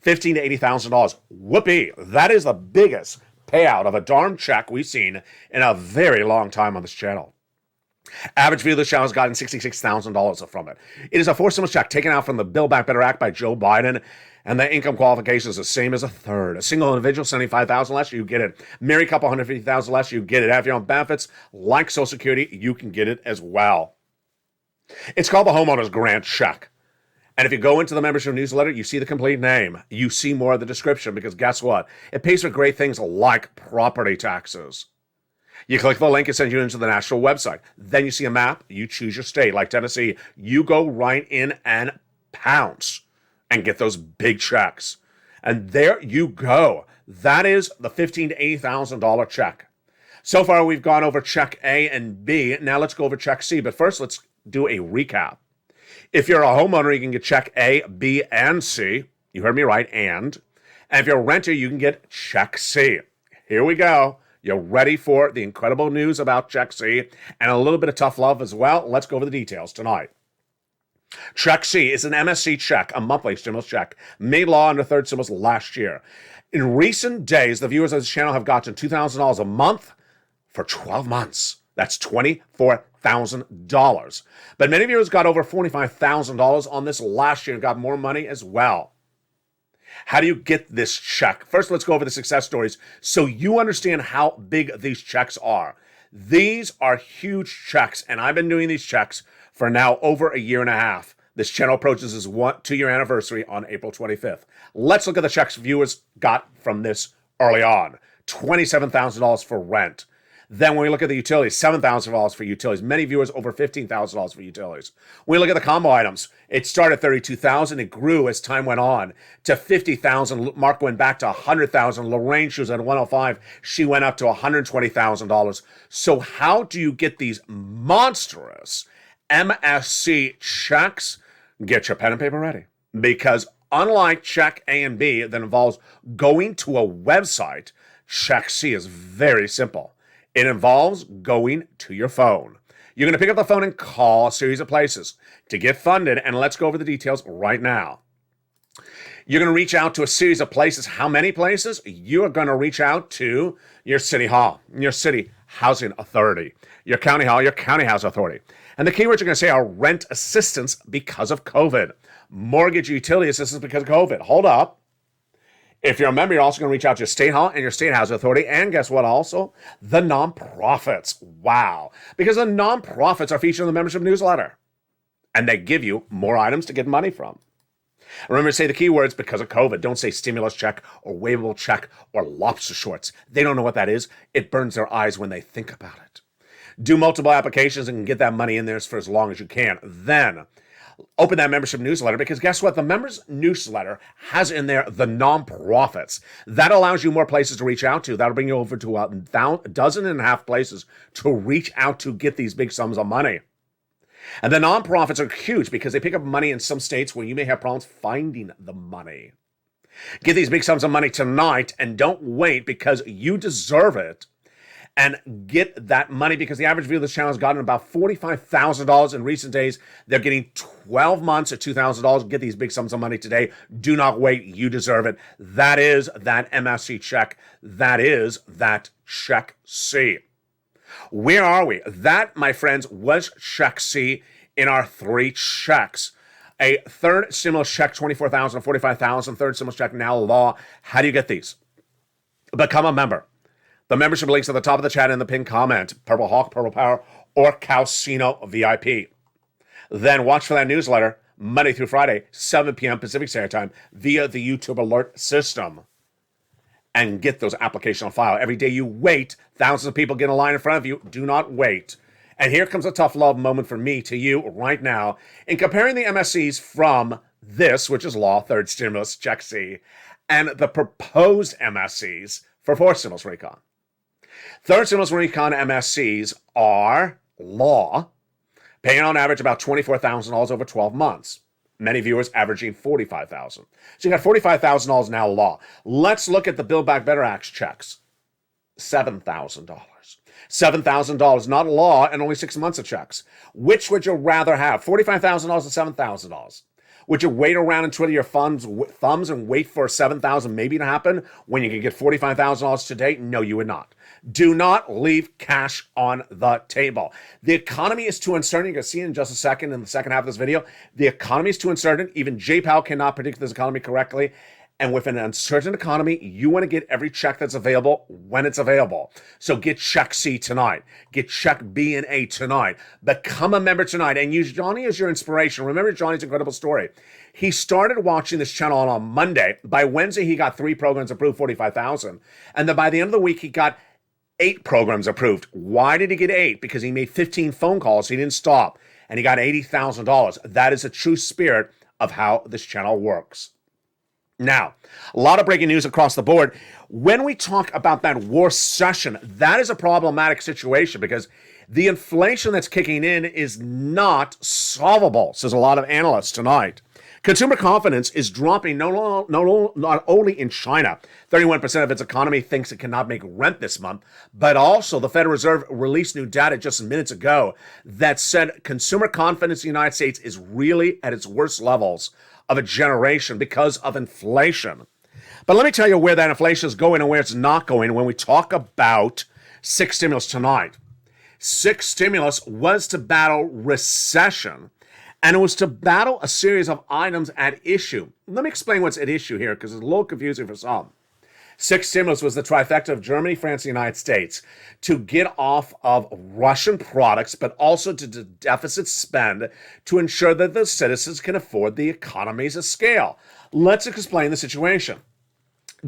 $15,000 to $80,000. Whoopee. That is the biggest payout of a darn check we've seen in a very long time on this channel. Average view of the channel has gotten $66,000 from it. It is a forced stimulus check taken out from the Build Back Better Act by Joe Biden, and the income qualification is the same as a third. A single individual, $75,000 less, you get it. Married couple, $150,000 less, you get it. Have your own benefits, like Social Security, you can get it as well. It's called the Homeowners Grant Check. And if you go into the membership newsletter, you see the complete name. You see more of the description, because guess what? It pays for great things like property taxes. You click the link, it sends you into the national website. Then you see a map, you choose your state, like Tennessee. You go right in and pounce and get those big checks. And there you go. That is the $15,000 to $80,000 check. So far, we've gone over check A and B. Now let's go over check C. But first, let's do a recap. If you're a homeowner, you can get check A, B, and C. You heard me right, and if you're a renter, you can get check C. Here we go. You're ready for the incredible news about Check C and a little bit of tough love as well? Let's go over the details tonight. Check C is an MSC check, a monthly stimulus check, made law under third stimulus last year. In recent days, the viewers of this channel have gotten $2,000 a month for 12 months. That's $24,000. But many viewers got over $45,000 on this last year and got more money as well. How do you get this check? First, let's go over the success stories so you understand how big these checks are. These are huge checks, and I've been doing these checks for now over a year and a half. This channel approaches its 2-year anniversary on April 25th. Let's look at the checks viewers got from this early on. $27,000 for rent. Then when we look at the utilities, $7,000 for utilities. Many viewers over $15,000 for utilities. When we look at the combo items, it started at $32,000. It grew as time went on to $50,000. Mark went back to $100,000. Lorraine, she was at $105,000. She went up to $120,000. So how do you get these monstrous MSC checks? Get your pen and paper ready. Because unlike Check A and B that involves going to a website, Check C is very simple. It involves going to your phone. You're going to pick up the phone and call a series of places to get funded, and let's go over the details right now. You're going to reach out to a series of places. How many places? You are going to reach out to your city hall, your city housing authority, your county hall, your county housing authority. And the keywords you're going to say are rent assistance because of COVID, mortgage utility assistance because of COVID. Hold up. If you're a member, you're also going to reach out to your state hall and your state housing authority. And guess what also? The nonprofits. Wow. Because the nonprofits are featured in the membership newsletter. And they give you more items to get money from. Remember to say the keywords because of COVID. Don't say stimulus check or waivable check or lobster shorts. They don't know what that is. It burns their eyes when they think about it. Do multiple applications and get that money in there for as long as you can. Then open that membership newsletter, because guess what? The members newsletter has in there the nonprofits. That allows you more places to reach out to. That'll bring you over to a dozen and a half places to reach out to get these big sums of money. And the nonprofits are huge because they pick up money in some states where you may have problems finding the money. Get these big sums of money tonight and don't wait, because you deserve it. And get that money, because the average viewer of this channel has gotten about $45,000 in recent days. They're getting 12 months at $2,000. Get these big sums of money today. Do not wait. You deserve it. That is that MSC check. That is that Check C. Where are we? That, my friends, was Check C in our 3 checks. A third stimulus check, $24,000, $45,000. Third stimulus check, now law. How do you get these? Become a member. The membership links at the top of the chat in the pinned comment. Purple Hawk, Purple Power, or Calcino VIP. Then watch for that newsletter Monday through Friday, 7 p.m. Pacific Standard Time via the YouTube alert system. And get those applications on file. Every day you wait, thousands of people get in line in front of you. Do not wait. And here comes a tough love moment from me to you right now. In comparing the MSCs from this, which is law, third stimulus, Check C, and the proposed MSCs for fourth stimulus recon. Third stimulus recon MSCs are law, paying on average about $24,000 over 12 months. Many viewers averaging $45,000. So you got $45,000 now law. Let's look at the Build Back Better Act checks. $7,000. $7,000, not law, and only 6 months of checks. Which would you rather have? $45,000 or $7,000? Would you wait around and twiddle your thumbs and wait for $7,000 maybe to happen when you can get $45,000 today? No, you would not. Do not leave cash on the table. The economy is too uncertain. You're going to see in just a second in the second half of this video. The economy is too uncertain. Even J. Powell cannot predict this economy correctly. And with an uncertain economy, you want to get every check that's available when it's available. So get Check C tonight. Get Check B and A tonight. Become a member tonight and use Johnny as your inspiration. Remember Johnny's incredible story. He started watching this channel on Monday. By Wednesday, he got 3 programs approved, $45,000. And then by the end of the week, he got 8 programs approved. Why did he get 8? Because he made 15 phone calls. He didn't stop. And he got $80,000. That is the true spirit of how this channel works. Now, a lot of breaking news across the board. When we talk about that war session, that is a problematic situation because the inflation that's kicking in is not solvable, says a lot of analysts tonight. Consumer confidence is dropping not only in China. 31% of its economy thinks it cannot make rent this month, but also the Federal Reserve released new data just minutes ago that said consumer confidence in the United States is really at its worst levels of a generation because of inflation. But let me tell you where that inflation is going and where it's not going when we talk about six stimulus tonight. Six stimulus was to battle recession, and it was to battle a series of items at issue. Let me explain what's at issue here because it's a little confusing for some. Six stimulus was the trifecta of Germany, France, and the United States to get off of Russian products, but also to deficit spend to ensure that the citizens can afford the economies of scale. Let's explain the situation.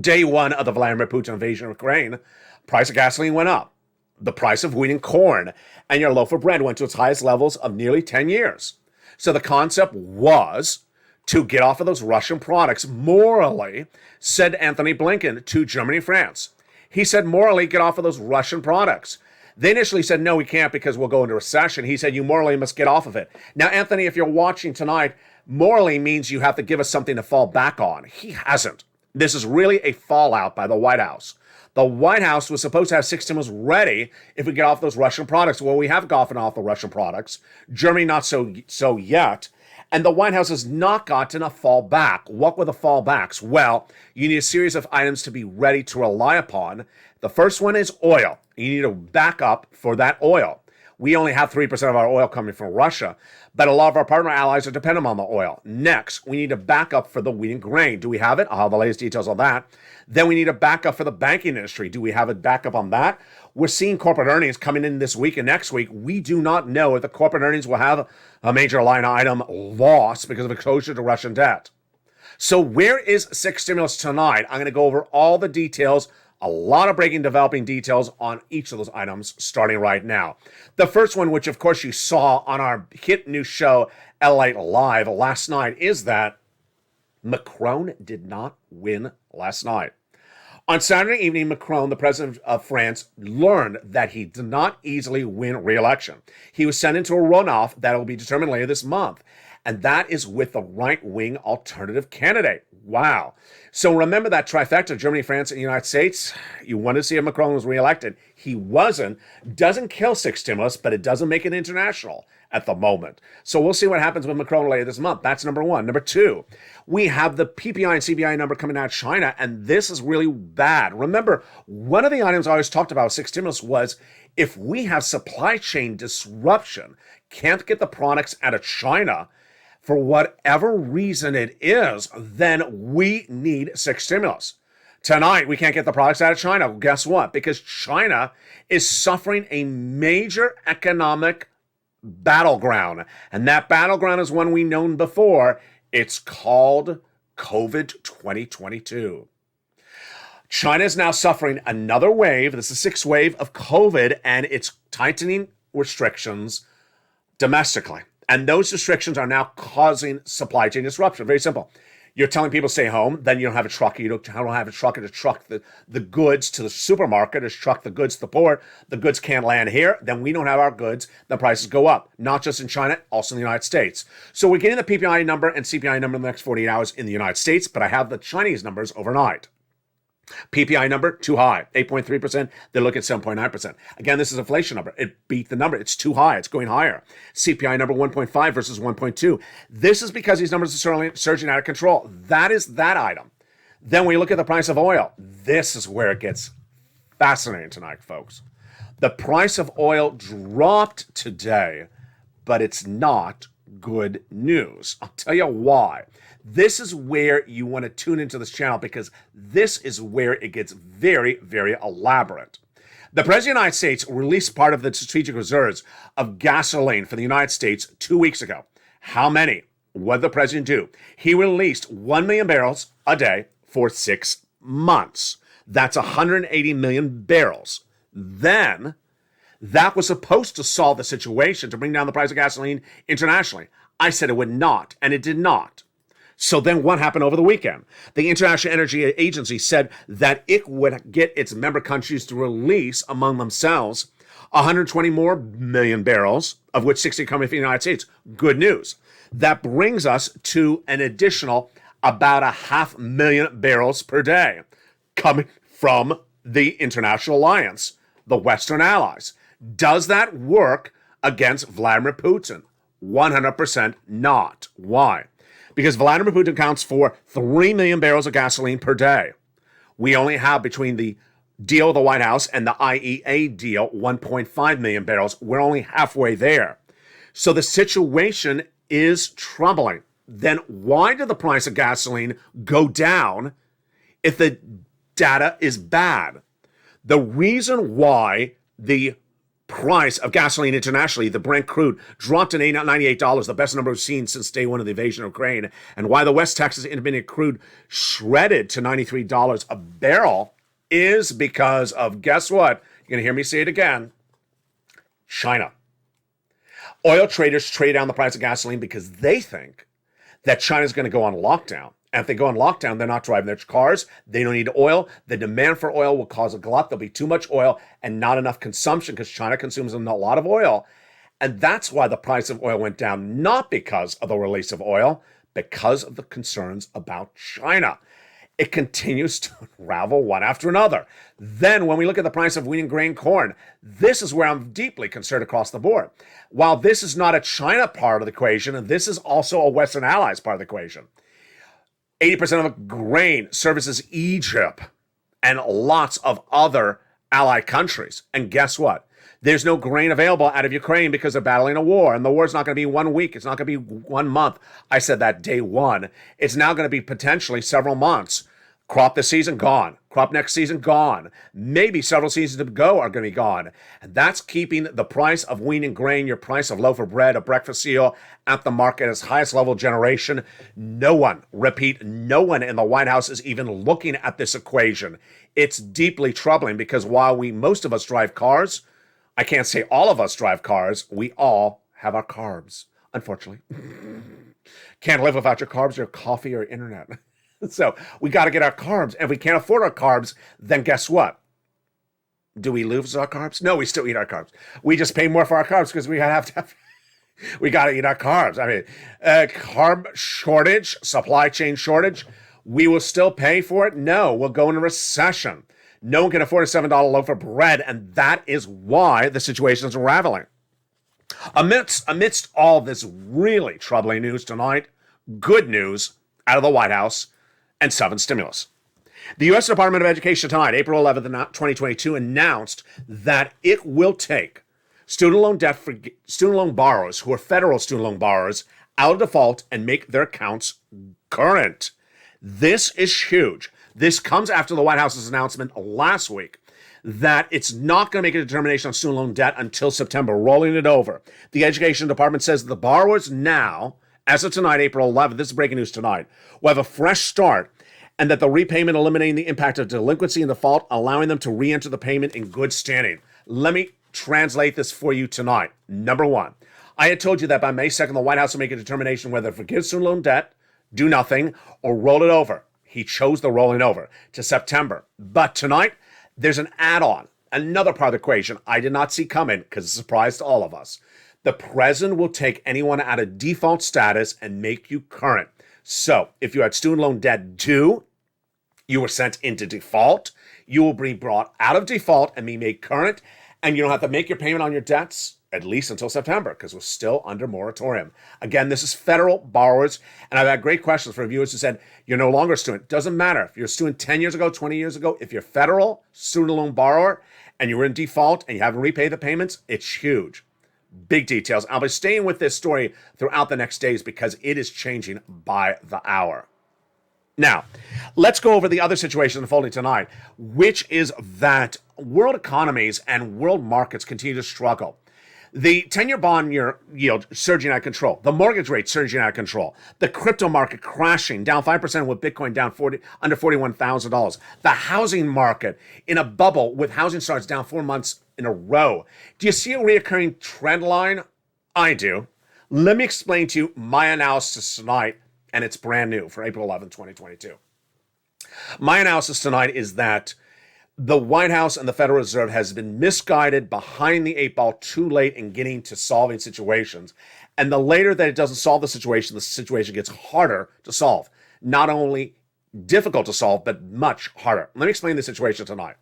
Day one of the Vladimir Putin invasion of Ukraine, price of gasoline went up. The price of wheat and corn and your loaf of bread went to its highest levels of nearly 10 years. So the concept was to get off of those Russian products morally, said Anthony Blinken to Germany and France. He said morally get off of those Russian products. They initially said, no, we can't because we'll go into recession. He said, you morally must get off of it. Now, Anthony, if you're watching tonight, morally means you have to give us something to fall back on. He hasn't. This is really a fallout by the White House. The White House was supposed to have six stimulus ready if we get off those Russian products. Well, we have gotten off the Russian products. Germany not so yet. And the White House has not gotten a fallback. What were the fallbacks? Well, you need a series of items to be ready to rely upon. The first one is oil. You need a backup for that oil. We only have 3% of our oil coming from Russia, but a lot of our partner allies are dependent on the oil. Next, we need a backup for the wheat and grain. Do we have it? I'll have the latest details on that. Then we need a backup for the banking industry. Do we have a backup on that? We're seeing corporate earnings coming in this week and next week. We do not know if the corporate earnings will have a major line item loss because of exposure to Russian debt. So where is six stimulus tonight? I'm going to go over all the details, a lot of breaking, developing details on each of those items starting right now. The first one, which of course you saw on our hit new show, Lalate Live last night, is that Macron did not win last night. On Saturday evening, Macron, the president of France, learned that he did not easily win re-election. He was sent into a runoff that will be determined later this month, and that is with the right-wing alternative candidate. Wow. So remember that trifecta, Germany, France, and the United States? You want to see if Macron was reelected. He wasn't. Doesn't kill six stimulus, but it doesn't make it international at the moment. So we'll see what happens with Macron later this month. That's number one. Number two, we have the PPI and CPI number coming out of China, and this is really bad. Remember, one of the items I always talked about with six stimulus was if we have supply chain disruption, can't get the products out of China, for whatever reason it is, then we need six stimulus. Tonight, we can't get the products out of China. Well, guess what? Because China is suffering a major economic battleground. And that battleground is one we've known before. It's called COVID 2022. China is now suffering another wave. This is the sixth wave of COVID, and it's tightening restrictions domestically. And those restrictions are now causing supply chain disruption. Very simple. You're telling people to stay home, then you don't have a trucker. You don't have a trucker to truck the goods to the supermarket, or truck the goods to the port. The goods can't land here. Then we don't have our goods. The prices go up, not just in China, also in the United States. So we're getting the PPI number and CPI number in the next 48 hours in the United States, but I have the Chinese numbers overnight. PPI number, too high, 8.3%. They're looking at 7.9%. Again, this is inflation number. It beat the number. It's too high. It's going higher. CPI number 1.5 versus 1.2. This is because these numbers are surging out of control. That is that item. Then we look at the price of oil. This is where it gets fascinating tonight, folks. The price of oil dropped today, but it's not good news. I'll tell you why. This is where you want to tune into this channel because this is where it gets very, very elaborate. The President of the United States released part of the strategic reserves of gasoline for the United States 2 weeks ago. How many? What did the President do? He released 1 million barrels a day for 6 months. That's 180 million barrels. Then, that was supposed to solve the situation to bring down the price of gasoline internationally. I said it would not, and it did not. So then what happened over the weekend? The International Energy Agency said that it would get its member countries to release among themselves 120 more million barrels, of which 60 coming from the United States. Good news. That brings us to an additional about 500,000 barrels per day coming from the International Alliance, the Western allies. Does that work against Vladimir Putin? 100% not. Why? Because Vladimir Putin accounts for 3 million barrels of gasoline per day. We only have, between the deal with the White House and the IEA deal, 1.5 million barrels. We're only halfway there. So the situation is troubling. Then why did the price of gasoline go down if the data is bad? The reason why the price of gasoline internationally, the Brent crude, dropped to $98, the best number we've seen since day one of the invasion of Ukraine, and why the West Texas Intermediate crude shredded to $93 a barrel is because of, guess what? You're going to hear me say it again, China. Oil traders trade down the price of gasoline because they think that China's going to go on lockdown. And if they go on lockdown, they're not driving their cars. They don't need oil. The demand for oil will cause a glut. There'll be too much oil and not enough consumption because China consumes a lot of oil. And that's why the price of oil went down, not because of the release of oil, because of the concerns about China. It continues to unravel one after another. Then when we look at the price of wheat and grain corn, this is where I'm deeply concerned across the board. While this is not a China part of the equation, this is also a Western Allies part of the equation. 80% of grain services Egypt and lots of other allied countries. And guess what? There's no grain available out of Ukraine because they're battling a war. And the war's not going to be 1 week. It's not going to be 1 month. I said that day one. It's now going to be potentially several months. Crop this season, gone. Crop next season, gone. Maybe several seasons to go are going to be gone. And that's keeping the price of wheat and grain, your price of loaf of bread, a breakfast cereal, at the market at its highest level generation. No one, repeat, no one in the White House is even looking at this equation. It's deeply troubling because while most of us drive cars, I can't say all of us drive cars, we all have our carbs, unfortunately. Can't live without your carbs, your coffee, or internet. So we got to get our carbs. And if we can't afford our carbs, then guess what? Do we lose our carbs? No, we still eat our carbs. We just pay more for our carbs because we got to eat our carbs. I mean, carb shortage, supply chain shortage, we will still pay for it? No, we'll go into recession. No one can afford a $7 loaf of bread, and that is why the situation is unraveling. Amidst all this really troubling news tonight, good news out of the White House and 7 stimulus. The U.S. Department of Education tonight, April 11th, 2022, announced that it will take student loan borrowers who are federal student loan borrowers out of default and make their accounts current. This is huge. This comes after the White House's announcement last week that it's not going to make a determination on student loan debt until September, rolling it over. The Education Department says the borrowers now, as of tonight, April 11th, this is breaking news tonight, will have a fresh start, and that the repayment eliminating the impact of delinquency and default, allowing them to re-enter the payment in good standing. Let me translate this for you tonight. Number one, I had told you that by May 2nd, the White House will make a determination whether to forgive student loan debt, do nothing, or roll it over. He chose the rolling over to September. But tonight, there's an add-on, another part of the equation I did not see coming because it's a surprise to all of us. The president will take anyone out of default status and make you current. So if you had student loan debt due, you were sent into default, you will be brought out of default and be made current, and you don't have to make your payment on your debts at least until September because we're still under moratorium. Again, this is federal borrowers, and I've had great questions from viewers who said, you're no longer a student. Doesn't matter. If you're a student 10 years ago, 20 years ago, if you're federal student loan borrower and you're in default and you haven't repaid the payments, it's huge. Big details. I'll be staying with this story throughout the next days because it is changing by the hour. Now, let's go over the other situation unfolding tonight, which is that world economies and world markets continue to struggle. The 10-year bond yield surging out of control. The mortgage rate surging out of control. The crypto market crashing, down 5% with Bitcoin down under $41,000. The housing market in a bubble with housing starts down 4 months in a row. Do you see a reoccurring trend line? I do. Let me explain to you my analysis tonight, and it's brand new for April 11, 2022. My analysis tonight is that the White House and the Federal Reserve has been misguided, behind the eight ball, too late in getting to solving situations. And the later that it doesn't solve the situation gets harder to solve. Not only difficult to solve, but much harder. Let me explain the situation tonight.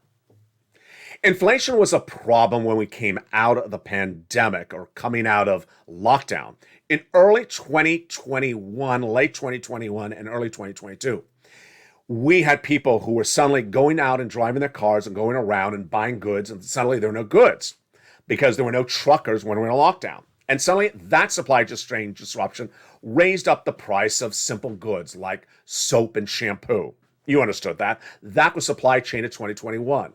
Inflation was a problem when we came out of the pandemic or coming out of lockdown in early 2021, late 2021, and early 2022. We had people who were suddenly going out and driving their cars and going around and buying goods, and suddenly there were no goods because there were no truckers when we were in a lockdown. And suddenly that supply chain disruption raised up the price of simple goods like soap and shampoo. You understood that. That was supply chain of 2021.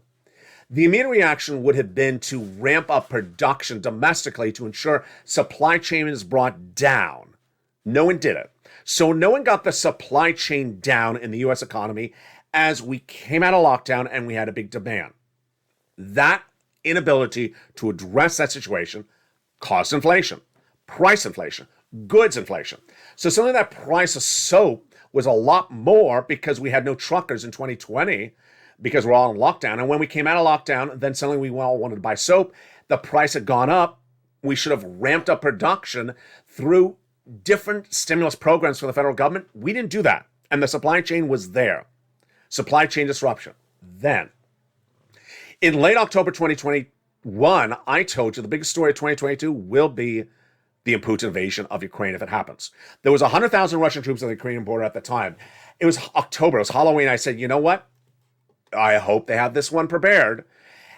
The immediate reaction would have been to ramp up production domestically to ensure supply chain is brought down. No one did it. So no one got the supply chain down in the U.S. economy as we came out of lockdown and we had a big demand. That inability to address that situation caused inflation, price inflation, goods inflation. So suddenly that price of soap was a lot more because we had no truckers in 2020 because we're all in lockdown. And when we came out of lockdown, then suddenly we all wanted to buy soap. The price had gone up. We should have ramped up production through different stimulus programs for the federal government. We didn't do that. And the supply chain was there. Supply chain disruption. Then, in late October 2021, I told you the biggest story of 2022 will be the Putin invasion of Ukraine if it happens. There was 100,000 Russian troops on the Ukrainian border at the time. It was October. It was Halloween. I said, you know what? I hope they have this one prepared.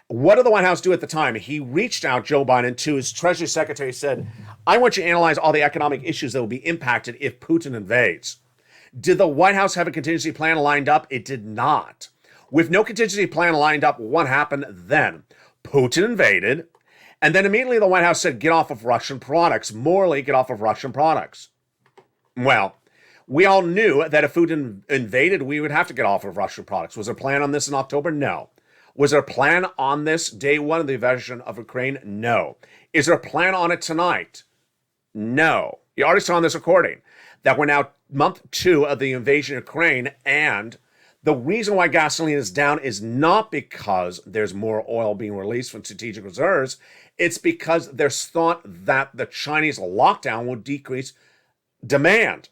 What did the White House do at the time? He reached out, Joe Biden, to his Treasury Secretary, said, I want you to analyze all the economic issues that will be impacted if Putin invades. Did the White House have a contingency plan lined up? It did not. With no contingency plan lined up, what happened then? Putin invaded, and then immediately the White House said, get off of Russian products. Morally, get off of Russian products. Well, we all knew that if Putin invaded, we would have to get off of Russian products. Was there a plan on this in October? No. Was there a plan on this day one of the invasion of Ukraine? No. Is there a plan on it tonight? No. You already saw in this recording that we're now month 2 of the invasion of Ukraine, and the reason why gasoline is down is not because there's more oil being released from strategic reserves. It's because there's thought that the Chinese lockdown will decrease demand.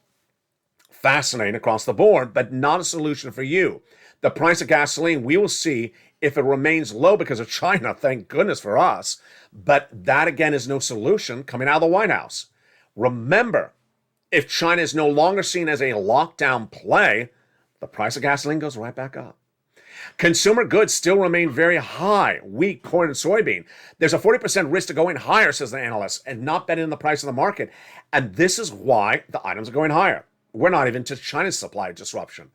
Fascinating across the board, but not a solution for you. The price of gasoline, we will see if it remains low because of China, thank goodness for us. But that, again, is no solution coming out of the White House. Remember, if China is no longer seen as a lockdown play, the price of gasoline goes right back up. Consumer goods still remain very high. Wheat, corn, and soybean. There's a 40% risk to going higher, says the analyst, and not betting in the price of the market. And this is why the items are going higher. We're not even to China's supply disruption.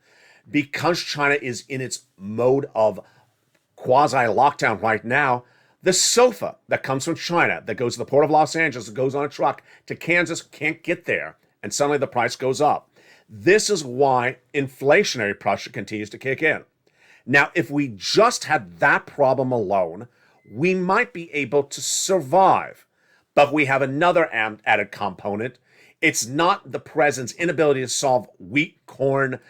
Because China is in its mode of quasi-lockdown right now, the sofa that comes from China, that goes to the port of Los Angeles, that goes on a truck to Kansas, can't get there, and suddenly the price goes up. This is why inflationary pressure continues to kick in. Now, if we just had that problem alone, we might be able to survive. But we have another added component. It's not the president's inability to solve wheat, corn,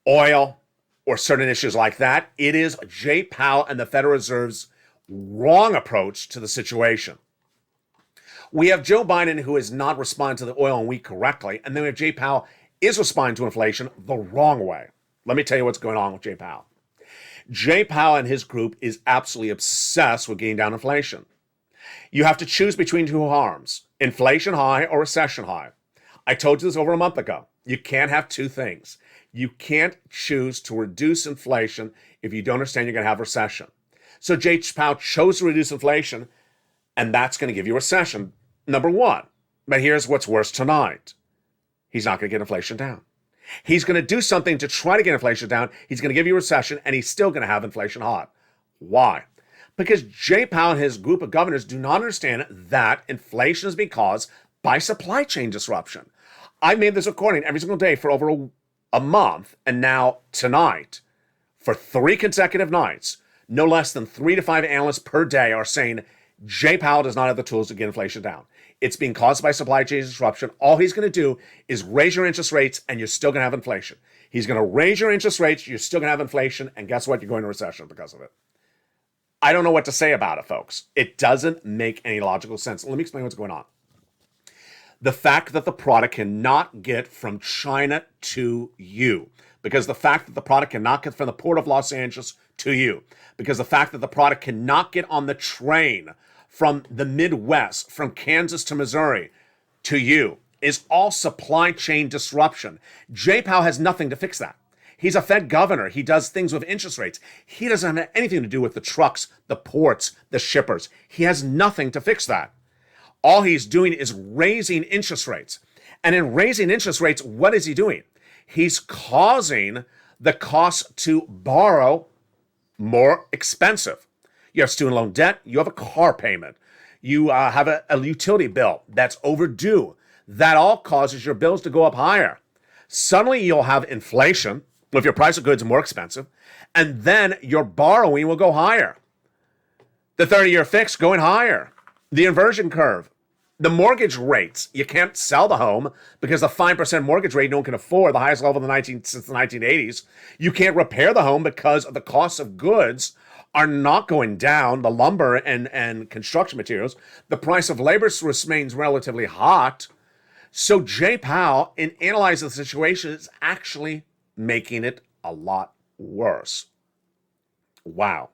oil, or certain issues like that. It is Jay Powell and the Federal Reserve's wrong approach to the situation. We have Joe Biden, who is not responding to the oil and wheat correctly, and then we have Jay Powell is responding to inflation the wrong way. Let me tell you what's going on with Jay Powell. Jay Powell and his group is absolutely obsessed with getting down inflation. You have to choose between two harms, inflation high or recession high. I told you this over a month ago. You can't have two things. You can't choose to reduce inflation if you don't understand you're going to have recession. So Jay Powell chose to reduce inflation, and that's going to give you recession, number one. But here's what's worse tonight. He's not going to get inflation down. He's going to do something to try to get inflation down. He's going to give you recession, and he's still going to have inflation hot. Why? Because Jay Powell and his group of governors do not understand that inflation is being caused by supply chain disruption. I made this recording every single day for over a month, and now tonight, for 3 consecutive nights, no less than 3 to 5 analysts per day are saying Jay Powell does not have the tools to get inflation down. It's being caused by supply chain disruption. All he's going to do is raise your interest rates, and you're still going to have inflation. He's going to raise your interest rates, you're still going to have inflation, and guess what? You're going to recession because of it. I don't know what to say about it, folks. It doesn't make any logical sense. Let me explain what's going on. The fact that the product cannot get from China to you, because the fact that the product cannot get from the port of Los Angeles to you, because the fact that the product cannot get on the train from the Midwest, from Kansas to Missouri to you, is all supply chain disruption. Jay Powell has nothing to fix that. He's a Fed governor. He does things with interest rates. He doesn't have anything to do with the trucks, the ports, the shippers. He has nothing to fix that. All he's doing is raising interest rates. And in raising interest rates, what is he doing? He's causing the cost to borrow more expensive. You have student loan debt. You have a car payment. You have a utility bill that's overdue. That all causes your bills to go up higher. Suddenly you'll have inflation if your price of goods are more expensive, and then your borrowing will go higher. The 30-year fix going higher. The inversion curve. The mortgage rates. You can't sell the home because the 5% mortgage rate no one can afford, the highest level since the 1980s. You can't repair the home because the cost of goods are not going down. The lumber and construction materials. The price of labor remains relatively hot. So Jay Powell, in analyzing the situation, is actually making it a lot worse. Wow.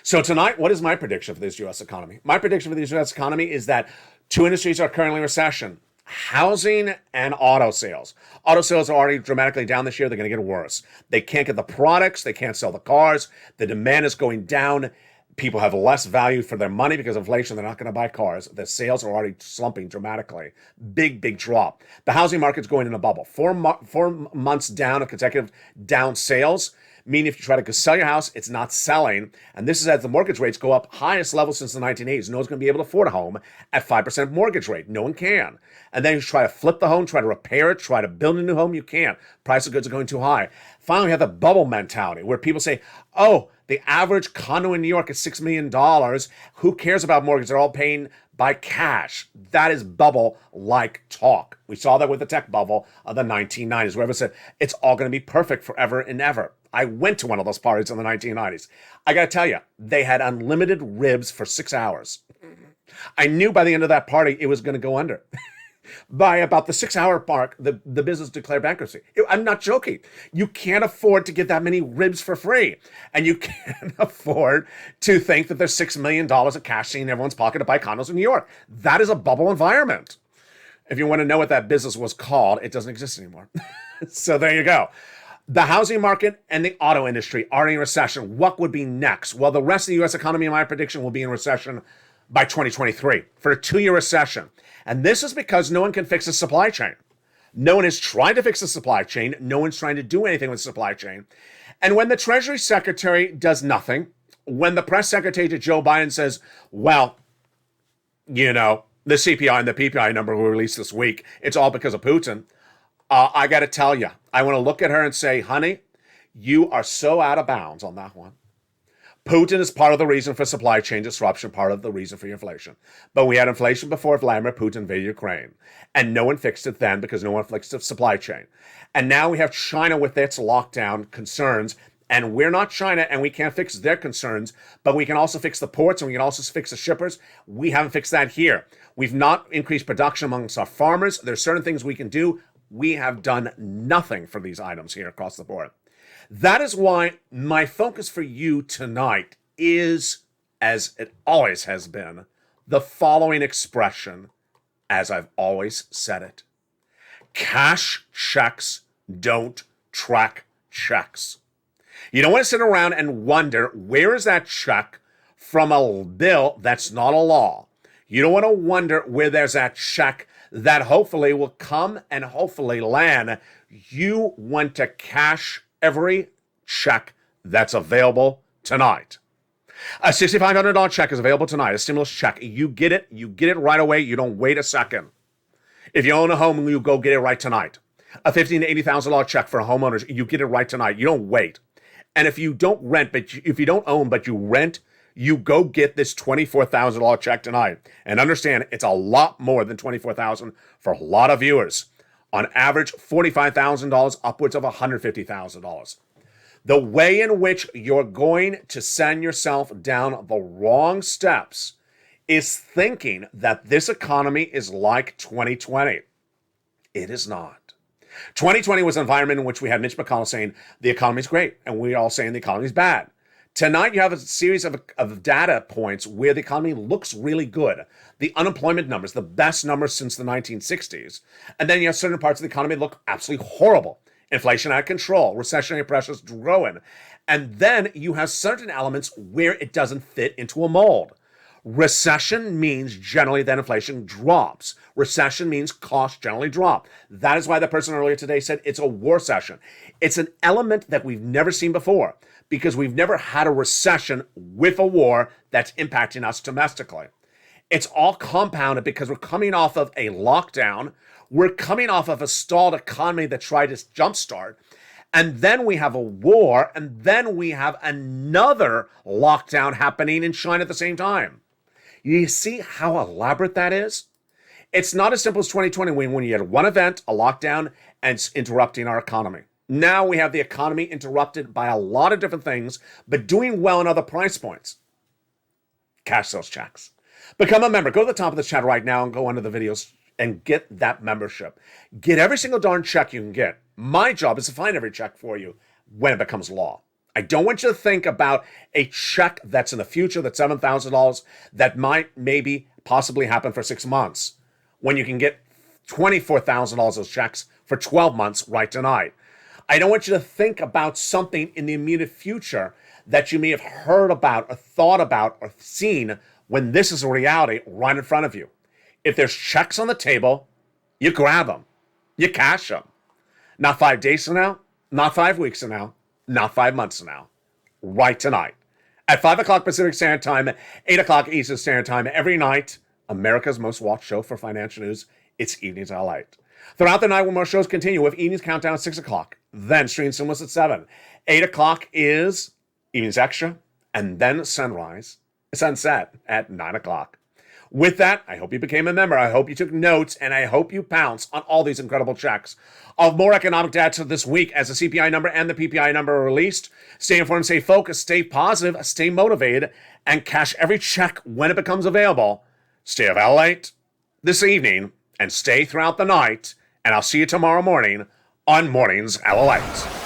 So tonight, what is my prediction for this U.S. economy? My prediction for the U.S. economy is that two industries are currently in recession: housing and auto sales. Auto sales are already dramatically down this year. They're going to get worse. They can't get the products. They can't sell the cars. The demand is going down. People have less value for their money because of inflation. They're not going to buy cars. The sales are already slumping dramatically. Big drop. The housing market's going in a bubble. 4 months down of consecutive down sales, meaning if you try to sell your house, it's not selling. And this is as the mortgage rates go up, highest level since the 1980s. No one's going to be able to afford a home at 5% mortgage rate. No one can. And then you try to flip the home, try to repair it, try to build a new home. You can't. Price of goods are going too high. Finally, we have the bubble mentality where people say, oh, the average condo in New York is $6 million. Who cares about mortgage? They're all paying by cash. That is bubble-like talk. We saw that with the tech bubble of the 1990s, where everyone said, it's all going to be perfect forever and ever. I went to one of those parties in the 1990s. I got to tell you, they had unlimited ribs for 6 hours. I knew by the end of that party, it was going to go under. By about the 6-hour mark, the business declared bankruptcy. I'm not joking. You can't afford to get that many ribs for free. And you can't afford to think that there's $6 million of cash sitting in everyone's pocket to buy condos in New York. That is a bubble environment. If you want to know what that business was called, it doesn't exist anymore. So there you go. The housing market and the auto industry are in recession. What would be next? Well, the rest of the U.S. economy, in my prediction, will be in recession by 2023 for a 2-year recession. And this is because no one can fix the supply chain. No one is trying to fix the supply chain. No one's trying to do anything with the supply chain. And when the Treasury Secretary does nothing, when the press secretary to Joe Biden says, well, you know, the CPI and the PPI number were released this week, it's all because of Putin. I got to tell you, I want to look at her and say, honey, you are so out of bounds on that one. Putin is part of the reason for supply chain disruption, part of the reason for inflation. But we had inflation before Vladimir Putin invaded Ukraine. And no one fixed it then because no one fixed the supply chain. And now we have China with its lockdown concerns. And we're not China and we can't fix their concerns. But we can also fix the ports and we can also fix the shippers. We haven't fixed that here. We've not increased production amongst our farmers. There's certain things we can do. We have done nothing for these items here across the board. That is why my focus for you tonight is, as it always has been, the following expression, as I've always said it. Cash checks don't track checks. You don't want to sit around and wonder, where is that check from a bill that's not a law? You don't want to wonder where there's that check that hopefully will come and hopefully land. You want to cash every check that's available tonight. A $6,500 check is available tonight, a stimulus check. You get it right away. You don't wait a second. If you own a home, you go get it right tonight. A $15,000 to $80,000 check for homeowners, you get it right tonight. You don't wait. And if you don't rent, if you don't own, but you rent, you go get this $24,000 check tonight. And understand, it's a lot more than $24,000 for a lot of viewers. On average, $45,000, upwards of $150,000. The way in which you're going to send yourself down the wrong steps is thinking that this economy is like 2020. It is not. 2020 was an environment in which we had Mitch McConnell saying the economy's great, and we're all saying the economy's bad. Tonight, you have a series of data points where the economy looks really good. The unemployment numbers, the best numbers since the 1960s. And then you have certain parts of the economy that look absolutely horrible. Inflation out of control, recessionary pressures growing. And then you have certain elements where it doesn't fit into a mold. Recession means generally that inflation drops. Recession means costs generally drop. That is why the person earlier today said it's a war session. It's an element that we've never seen before because we've never had a recession with a war that's impacting us domestically. It's all compounded because we're coming off of a lockdown. We're coming off of a stalled economy that tried to jumpstart. And then we have a war, and then we have another lockdown happening in China at the same time. You see how elaborate that is? It's not as simple as 2020 when you had one event, a lockdown, and it's interrupting our economy. Now we have the economy interrupted by a lot of different things, but doing well in other price points. Cash those checks. Become a member. Go to the top of the chat right now and go under the videos and get that membership. Get every single darn check you can get. My job is to find every check for you when it becomes law. I don't want you to think about a check that's in the future, that's $7,000, that might maybe possibly happen for 6 months, when you can get $24,000 of those checks for 12 months right tonight. I don't want you to think about something in the immediate future that you may have heard about or thought about or seen when this is a reality right in front of you. If there's checks on the table, you grab them. You cash them. Not 5 days from now, not 5 weeks from now, not 5 months from now. Right tonight. At 5 o'clock Pacific Standard Time, 8 o'clock Eastern Standard Time, every night, America's most watched show for financial news, it's Evenings Lalate. Throughout the night, when more shows continue with Evenings Countdown at 6 o'clock, then Stream Sinless at 7. 8 o'clock is Evenings Extra, and then Sunset at 9 o'clock. With that, I hope you became a member. I hope you took notes, and I hope you pounced on all these incredible checks. Of more economic data this week as the CPI number and the PPI number are released. Stay informed, stay focused, stay positive, stay motivated, and cash every check when it becomes available. Stay of Lalate this evening, and stay throughout the night, and I'll see you tomorrow morning on Mornings Lalate.